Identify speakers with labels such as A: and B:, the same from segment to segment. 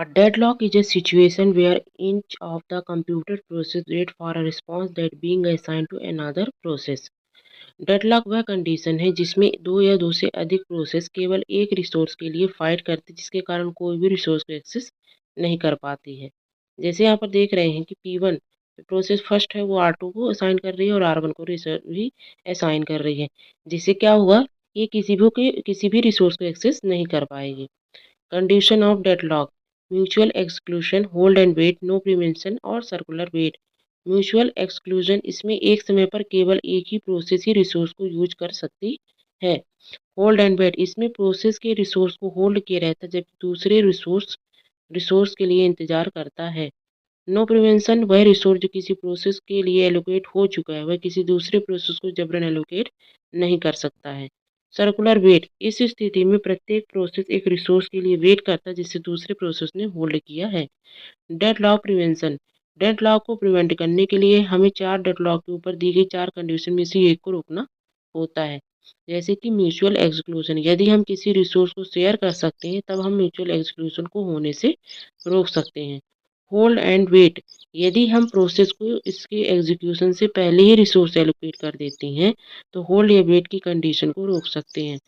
A: A deadlock is a situation where each of the computer process wait for a response that being assigned to another process. Deadlock वह condition है जिसमें दो या दो से अधिक प्रोसेस केवल एक रिसोर्स के लिए फाइट करती जिसके कारण कोई भी रिसोर्स को एक्सेस नहीं कर पाती है। जैसे यहाँ पर देख रहे हैं कि P1 प्रोसेस फर्स्ट है वो R2 को असाइन कर रही है और R1 को रिसोर्स भी असाइन कर रही है, जिससे क्या हुआ, ये किसी भी रिसोर्स को एक्सेस नहीं कर पाएगी। Condition of deadlock: mutual exclusion, hold and wait, no prevention और सर्कुलर वेट। म्यूचुअल एक्सक्लूजन: इसमें एक समय पर केवल एक ही प्रोसेस ही रिसोर्स को यूज कर सकती है। होल्ड एंड वेट: इसमें प्रोसेस के रिसोर्स को होल्ड किए रहता है जबकि दूसरे रिसोर्स रिसोर्स के लिए इंतजार करता है। नो प्रिवेंशन: वह रिसोर्स जो किसी प्रोसेस के लिए एलोकेट हो चुका है वह किसी दूसरे प्रोसेस को जबरन एलोकेट नहीं कर सकता है। सर्कुलर वेट: इस स्थिति में प्रत्येक प्रोसेस एक रिसोर्स के लिए वेट करता है जिसे दूसरे प्रोसेस ने होल्ड किया है। डेडलॉक प्रिवेंशन: डेडलॉक को प्रिवेंट करने के लिए हमें चार डेडलॉक के ऊपर दी गई चार कंडीशन में से एक को रोकना होता है। जैसे कि म्यूचुअल एक्सक्लूजन: यदि हम किसी रिसोर्स को शेयर कर सकते हैं तब हम म्यूचुअल एक्सक्लूजन को होने से रोक सकते हैं। होल्ड एंड वेट: यदि हम प्रोसेस को इसके एग्जीक्यूशन से पहले ही रिसोर्स एलोकेट कर देते हैं तो होल्ड या वेट की कंडीशन को रोक सकते हैं।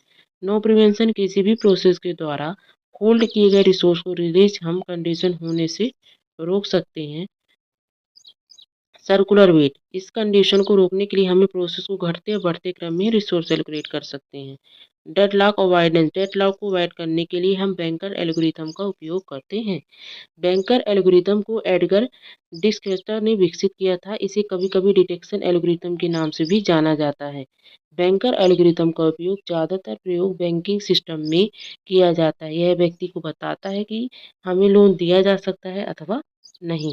A: नो प्रिवेंशन: किसी भी प्रोसेस के द्वारा होल्ड किए गए रिसोर्स को रिलीज हम कंडीशन होने से रोक सकते हैं। सर्कुलर वेट: इस कंडीशन को रोकने के लिए हमें प्रोसेस को घटते और बढ़ते क्रम में रिसोर्स एलोकेट कर सकते हैं। डेडलॉक अवॉइडेंस: डेडलॉक को अवॉइड करने के लिए हम बैंकर एल्गोरिथम का उपयोग करते हैं। बैंकर एल्गोरिथम को एडगर डिस्कस्टर ने विकसित किया था। इसे कभी कभी डिटेक्शन एल्गोरिथम के नाम से भी जाना जाता है। बैंकर एल्गोरिथम का उपयोग ज़्यादातर प्रयोग बैंकिंग सिस्टम में किया जाता है। यह व्यक्ति को बताता है कि हमें लोन दिया जा सकता है अथवा नहीं।